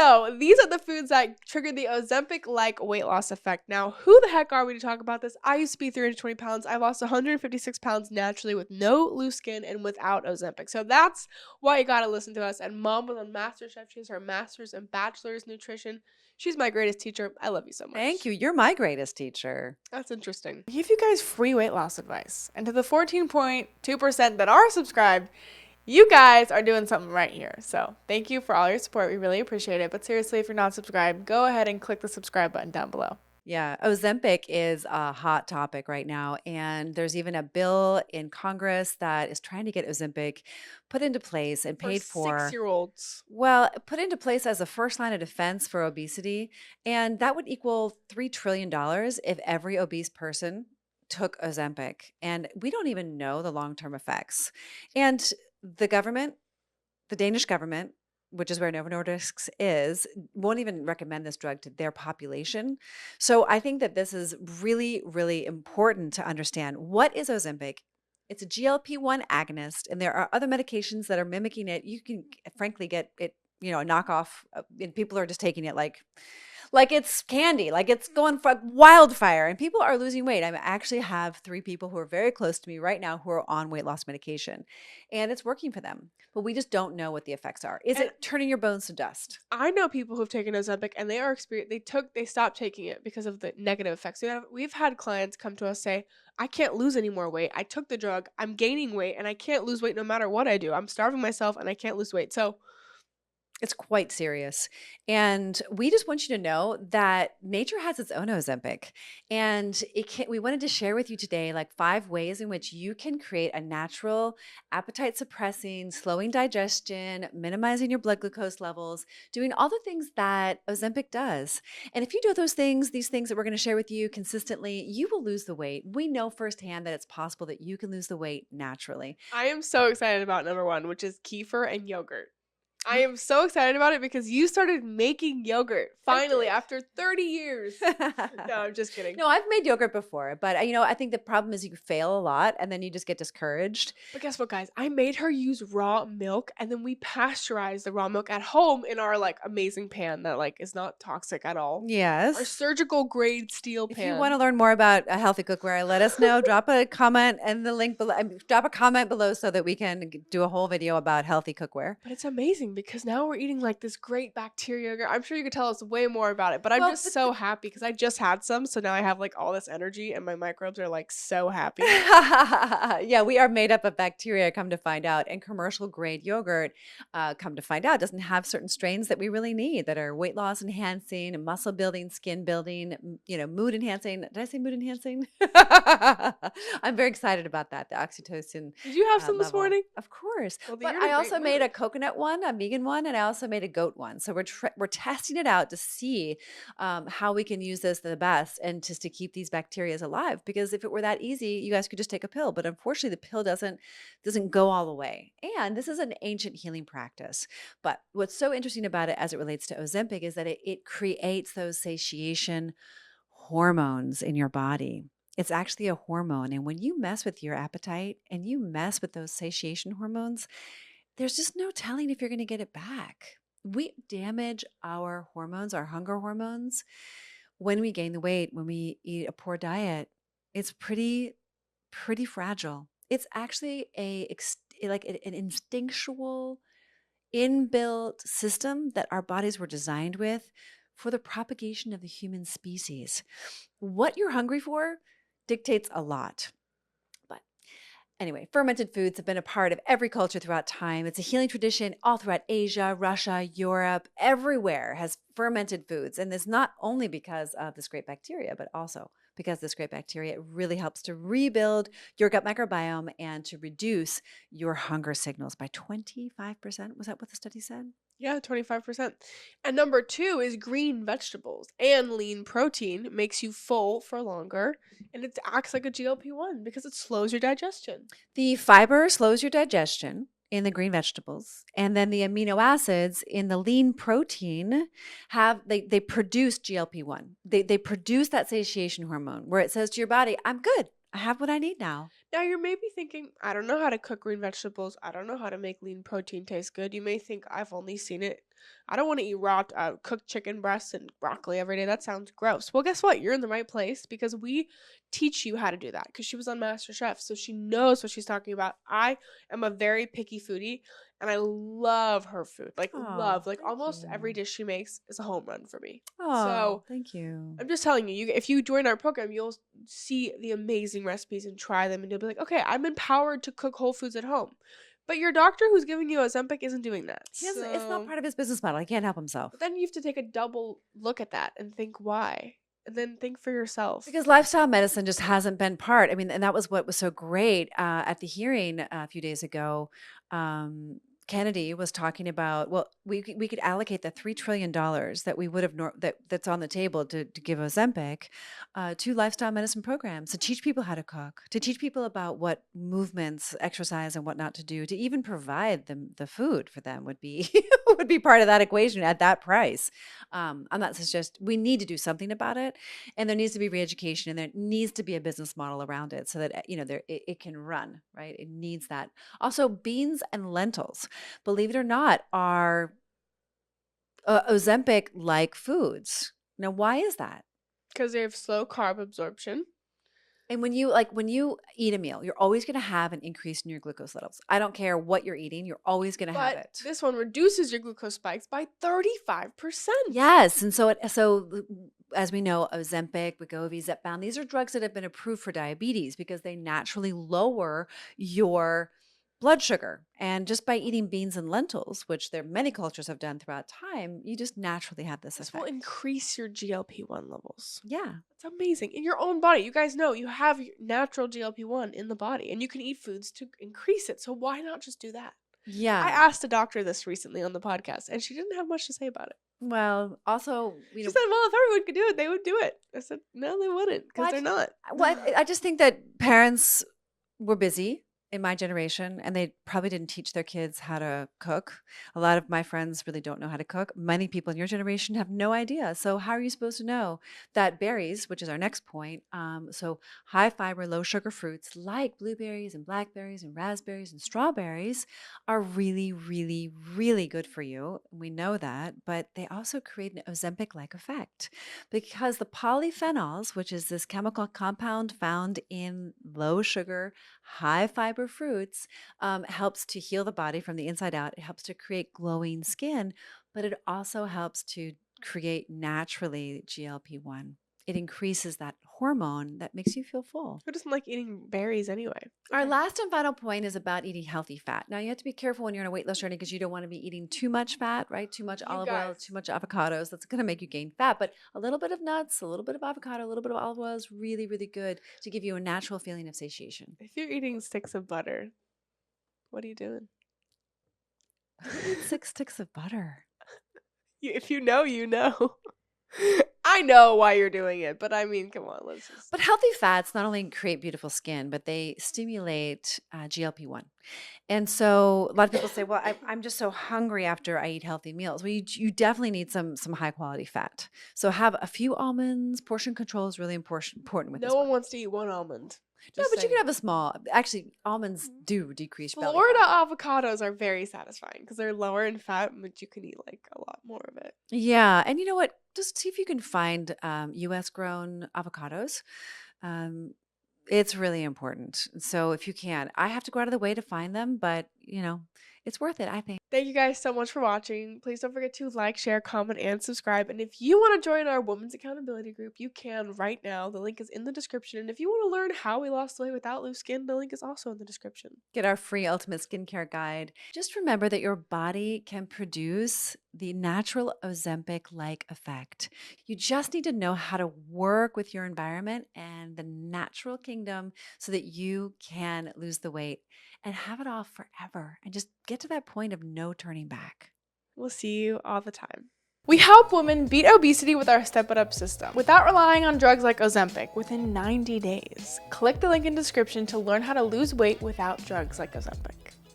So these are the foods that trigger the Ozempic-like weight loss effect. Now, who the heck are we to talk about this? I used to be 320 pounds. I lost 156 pounds naturally with no loose skin and without Ozempic. So that's why you got to listen to us. And Mom was on MasterChef. She has her master's and bachelor's nutrition. She's my greatest teacher. I love you so much. Thank you. You're my greatest teacher. That's interesting. I give you guys free weight loss advice. And to the 14.2% that are subscribed, you guys are doing something right here. So thank you for all your support. We really appreciate it. But seriously, if you're not subscribed, go ahead and click the subscribe button down below. Yeah, Ozempic is a hot topic right now. And there's even a bill in Congress that is trying to get Ozempic put into place and paid for. 6-year-olds. Well, put into place as a first line of defense for obesity. And that would equal $3 trillion if every obese person took Ozempic. And we don't even know the long-term effects. And the government, the Danish government, which is where Novo Nordisk is, won't even recommend this drug to their population. So I think that this is really, really important to understand. What is Ozempic? It's a GLP-1 agonist, and there are other medications that are mimicking it. You can frankly get it, a knockoff, and people are just taking it like it's candy, like it's going for wildfire, and people are losing weight. I actually have 3 people who are very close to me right now who are on weight loss medication, and it's working for them. But we just don't know what the effects are. Is it turning your bones to dust? I know people who've taken Ozempic and they stopped taking it because of the negative effects. We've had clients come to us say, I can't lose any more weight. I took the drug, I'm gaining weight, and I can't lose weight no matter what I do. I'm starving myself and I can't lose weight. So it's quite serious. And we just want you to know that nature has its own Ozempic. And we wanted to share with you today 5 ways in which you can create a natural appetite suppressing, slowing digestion, minimizing your blood glucose levels, doing all the things that Ozempic does. And if you do these things that we're going to share with you consistently, you will lose the weight. We know firsthand that it's possible that you can lose the weight naturally. I am so excited about number 1, which is kefir and yogurt. I am so excited about it because you started making yogurt finally after 30 years. No, I'm just kidding. No, I've made yogurt before, but I think the problem is you fail a lot and then you just get discouraged. But guess what, guys? I made her use raw milk, and then we pasteurized the raw milk at home in our amazing pan that is not toxic at all. Yes. Our surgical grade steel pan. If you want to learn more about a healthy cookware, let us know. Drop a comment in the link below. Drop a comment below so that we can do a whole video about healthy cookware. But it's amazing because now we're eating this great bacteria yogurt. I'm sure you could tell us way more about it, but I'm just so happy because I just had some, so now I have all this energy and my microbes are so happy. Yeah, we are made up of bacteria, come to find out, and commercial grade yogurt, come to find out, doesn't have certain strains that we really need that are weight loss enhancing, muscle building, skin building, mood enhancing. Did I say mood enhancing? I'm very excited about that. The oxytocin. Did you have some level. This morning? Of course. Well, but I also made a coconut one, a vegan one, and I also made a goat one. So we're testing it out to see how we can use this the best and just to keep these bacteria alive. Because if it were that easy, you guys could just take a pill. But unfortunately, the pill doesn't go all the way. And this is an ancient healing practice. But what's so interesting about it as it relates to Ozempic is that it creates those satiation hormones in your body. It's actually a hormone. And when you mess with your appetite and you mess with those satiation hormones, there's just no telling if you're going to get it back. We damage our hormones, our hunger hormones, when we gain the weight, when we eat a poor diet. It's pretty fragile. It's actually an instinctual, inbuilt system that our bodies were designed with for the propagation of the human species. What you're hungry for dictates a lot. Anyway, fermented foods have been a part of every culture throughout time. It's a healing tradition all throughout Asia, Russia, Europe, everywhere has fermented foods. And it's not only because of this great bacteria, but also because this great bacteria really helps to rebuild your gut microbiome and to reduce your hunger signals by 25%. Was that what the study said? Yeah, 25%. And number 2 is green vegetables and lean protein. Makes you full for longer, and it acts like a GLP-1 because it slows your digestion. The fiber slows your digestion in the green vegetables, and then the amino acids in the lean protein they produce GLP-1. They produce that satiation hormone where it says to your body, I'm good. I have what I need now. Now you're maybe thinking, I don't know how to cook green vegetables. I don't know how to make lean protein taste good. You may think, I've only seen it. I don't want to eat raw cooked chicken breasts and broccoli every day. That sounds gross. Well, guess what? You're in the right place because we teach you how to do that because she was on MasterChef, so she knows what she's talking about. I am a very picky foodie and I love her food. Like Oh, love. Like thank almost every you. dish she makes is a home run for me. Oh, So thank you. I'm just telling you, if you join our program, you'll see the amazing recipes and try them, and you'll be like, okay, I'm empowered to cook whole foods at home. But your doctor who's giving you Ozempic isn't doing that. It's not So part of his business model. He can't help himself. but then you have to take a double look at that and think why. And then think for yourself. Because lifestyle medicine just hasn't been part. I mean, and that was what was so great at the hearing a few days ago. Kennedy was talking about, well, we could allocate the $3 trillion that we would have that's on the table to give Ozempic to lifestyle medicine programs to teach people how to cook, to teach people about what movements, exercise, and what not to do, to even provide them the food for them would be would be part of that equation at that price. I'm not suggest we need to do something about it, and there needs to be re-education, and there needs to be a business model around it so that it can run, right. It needs that. Also, beans and lentils, believe it or not, are Ozempic like foods. Now, why is that? Because they have slow carb absorption. And when you eat a meal, you're always going to have an increase in your glucose levels. I don't care what you're eating, you're always going to have But it. this one reduces your glucose spikes by 35%. Yes, and so as we know, Ozempic, Wegovy, Zepbound, these are drugs that have been approved for diabetes because they naturally lower your blood sugar. And just by eating beans and lentils, which many cultures have done throughout time, you just naturally have this This will effect. increase your GLP-1 levels. Yeah. It's amazing. In your own body. You guys know you have your natural GLP-1 in the body and you can eat foods to increase it. So why not just do that? Yeah. I asked a doctor this recently on the podcast and she didn't have much to say about it. Well, also, She said, well, if everyone could do it, they would do it. I said, no, they wouldn't because they're not. Well, I just think that parents were busy in my generation, and they probably didn't teach their kids how to cook. A lot of my friends really don't know how to cook. Many people in your generation have no idea. So how are you supposed to know that berries, which is our next point, so high fiber, low sugar fruits like blueberries and blackberries and raspberries and strawberries are really, really, really good for you. We know that, but they also create an Ozempic-like effect because the polyphenols, which is this chemical compound found in low sugar, high fiber fruits, helps to heal the body from the inside out. It helps to create glowing skin, but it also helps to create naturally GLP-1. It increases that hormone that makes you feel full. Who doesn't like eating berries anyway? Our last and final point is about eating healthy fat. Now, you have to be careful when you're on a weight loss journey because you don't want to be eating too much fat, right? Too much olive oil, too much avocados. That's going to make you gain fat. But a little bit of nuts, a little bit of avocado, a little bit of olive oil is really, really good to give you a natural feeling of satiation. If you're eating sticks of butter, what are you doing? Who eats 6 sticks of butter? If you know, you know. I know why you're doing it, but I mean, come on, let's just. But healthy fats not only create beautiful skin, but they stimulate GLP-1. And so a lot of people say, well, I'm just so hungry after I eat healthy meals. Well, you definitely need some high quality fat. So have a few almonds. Portion control is really important with this No one. one wants to eat one almond. No, but you can have a small. Actually, almonds do decrease belly Florida fat. avocados are very satisfying because they're lower in fat, but you can eat like a lot more of it. Yeah, and you know what? Just see if you can find U.S. grown avocados. It's really important. So if you can, I have to go out of the way to find them, but it's worth it, I think. Thank you guys so much for watching. Please don't forget to like, share, comment, and subscribe. And if you want to join our Women's Accountability Group, you can right now. The link is in the description. And if you want to learn how we lost weight without loose skin, the link is also in the description. Get our free ultimate skincare guide. Just remember that your body can produce the natural Ozempic-like effect. You just need to know how to work with your environment and the natural kingdom so that you can lose the weight and have it all forever and just get to that point of no turning back. We'll see you all the time. We help women beat obesity with our Step It Up system without relying on drugs like Ozempic within 90 days. Click the link in the description to learn how to lose weight without drugs like Ozempic.